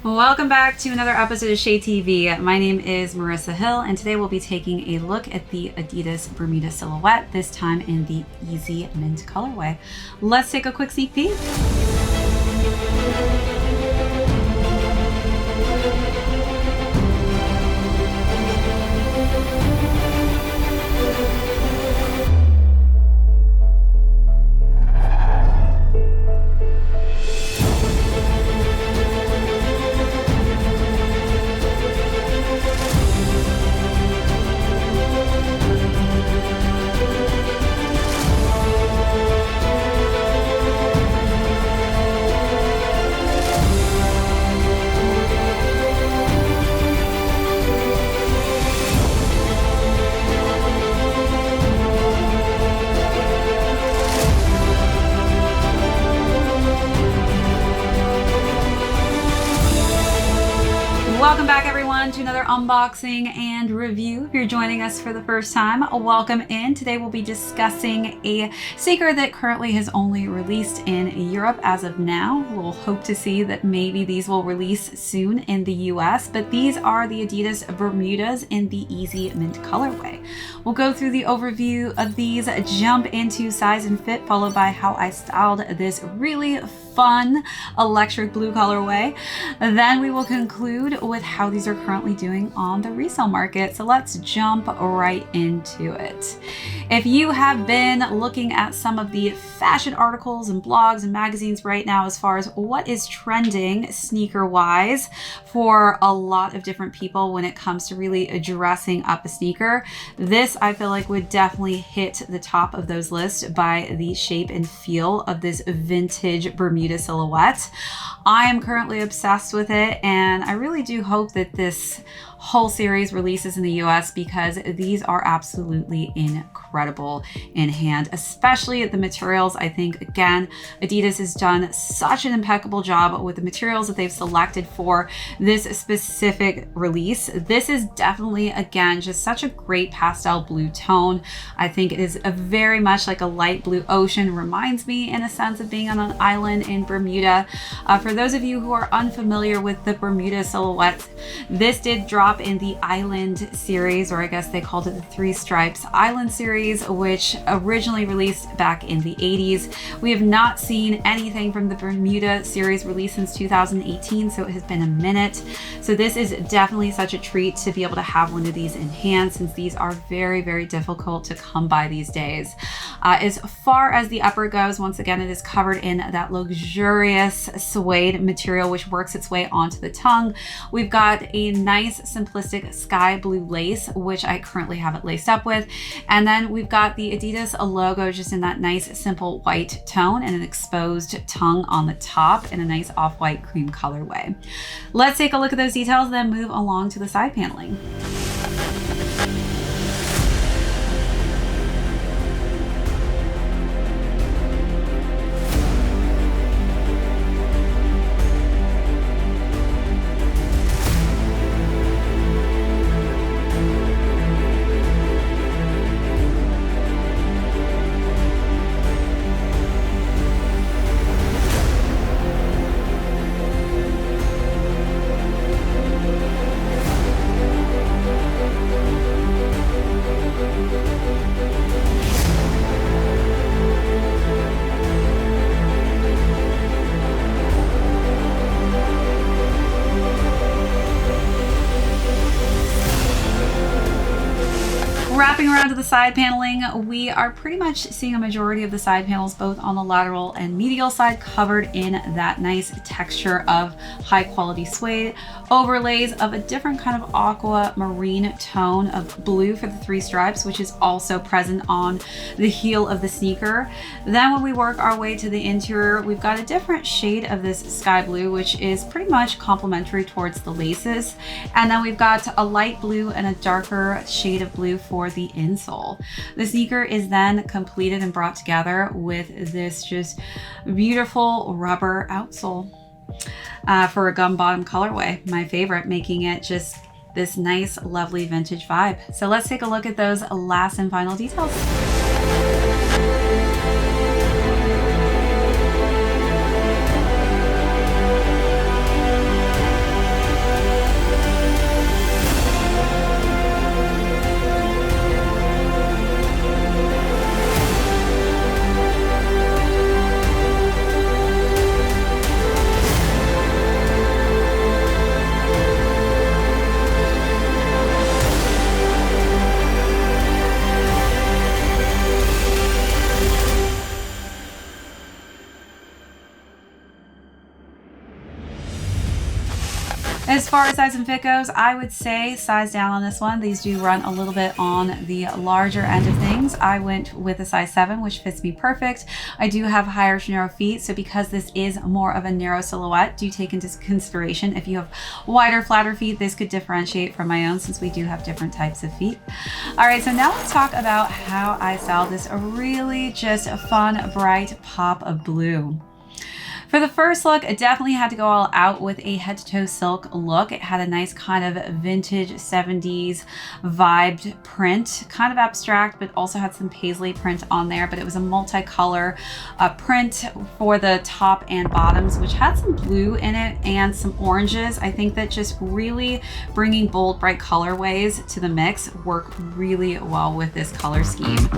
Welcome back to another episode of ShadeTV. My name is Marissa Hill, and today we'll be taking a look at the Adidas Bermuda silhouette, this time in the Easy Mint colorway. Let's take a quick sneak peek. Welcome back, everyone, to another unboxing and review. If you're joining us for the first time, welcome in. Today we'll be discussing a sneaker that currently has only released in Europe as of now. We'll hope to see that maybe these will release soon in the US, but these are the Adidas Bermudas in the Easy Mint colorway. We'll go through the overview of these, jump into size and fit, followed by how I styled this really fun electric blue colorway. Then we will conclude with how these are currently doing on the resale market. So let's jump right into it. If you have been looking at some of the fashion articles and blogs and magazines right now as far as what is trending sneaker wise for a lot of different people when it comes to really dressing up a sneaker, this I feel like would definitely hit the top of those lists by the shape and feel of this vintage Bermuda silhouette. I am currently obsessed with it, and I really do hope that this whole series releases in the US because these are absolutely incredible in hand, especially the materials. I think, again, Adidas has done such an impeccable job with the materials that they've selected for this specific release. This is definitely, again, just such a great pastel blue tone. I think it is a very much like a light blue ocean. Reminds me in a sense of being on an island in Bermuda. For those of you who are unfamiliar with the Bermuda silhouette, this did drop in the Island series, or I guess they called it the Three Stripes Island series, which originally released back in the 80s. We have not seen anything from the Bermuda series released since 2018, so it has been a minute. So this is definitely such a treat to be able to have one of these in hand, since these are very, very difficult to come by these days. As far as the upper goes, once again, it is covered in that luxurious suede material, which works its way onto the tongue. We've got a nice simplistic sky blue lace, which I currently have it laced up with. And then we've got the Adidas logo just in that nice simple white tone and an exposed tongue on the top in a nice off-white cream colorway. Let's take a look at those details, then move along to the side paneling. Wrapping around to the side paneling, we are pretty much seeing a majority of the side panels, both on the lateral and medial side, covered in that nice texture of high quality suede, overlays of a different kind of aqua marine tone of blue for the three stripes, which is also present on the heel of the sneaker. Then when we work our way to the interior, we've got a different shade of this sky blue, which is pretty much complementary towards the laces. And then we've got a light blue and a darker shade of blue for the insole. The sneaker is then completed and brought together with this just beautiful rubber outsole for a gum bottom colorway, my favorite, making it just this nice, lovely vintage vibe. So let's take a look at those last and final details. As far as size and fit goes, I would say size down on this one. These do run a little bit on the larger end of things. I went with a size 7, which fits me perfect. I do have higher to narrow feet, so because this is more of a narrow silhouette, do take into consideration if you have wider, flatter feet, this could differentiate from my own since we do have different types of feet. All right, so now let's talk about how I styled this really just a fun, bright pop of blue. For the first look, I definitely had to go all out with a head-to-toe silk look. It had a nice kind of vintage 70s vibed print, kind of abstract, but also had some paisley print on there, but it was a multicolor print for the top and bottoms, which had some blue in it and some oranges. I think that just really bringing bold, bright colorways to the mix work really well with this color scheme.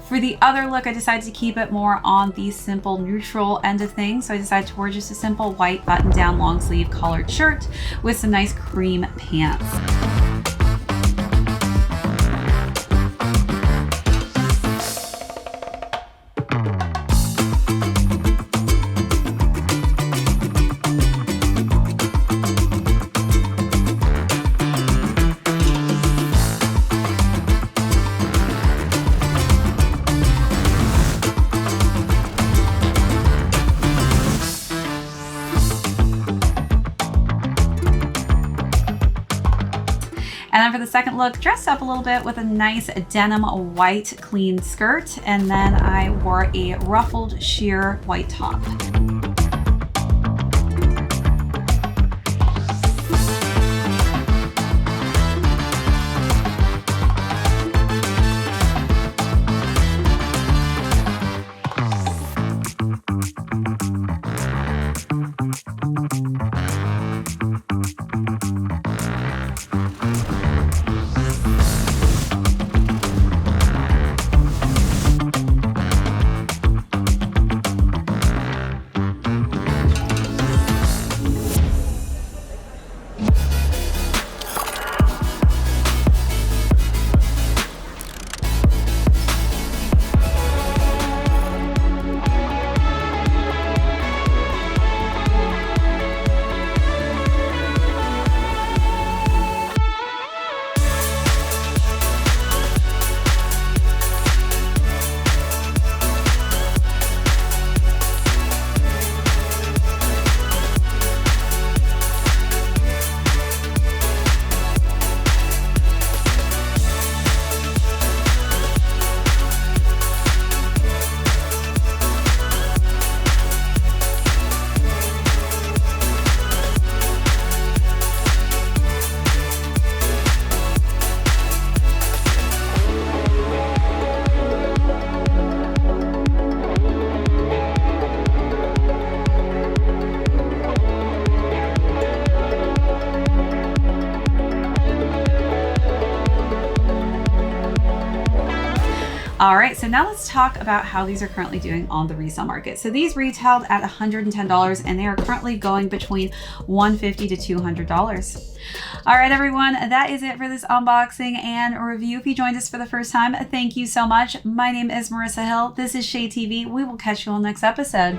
For the other look, I decided to keep it more on the simple neutral end of things. So I decided to wear just a simple white button-down long sleeve collared shirt with some nice cream pants. And then for the second look, dressed up a little bit with a nice denim white clean skirt, and then I wore a ruffled sheer white top. All right, so now let's talk about how these are currently doing on the resale market. So these retailed at $110 and they are currently going between $150 to $200. All right, everyone, that is it for this unboxing and review. If you joined us for the first time, thank you so much. My name is Marissa Hill. This is ShadeTV. We will catch you on the next episode.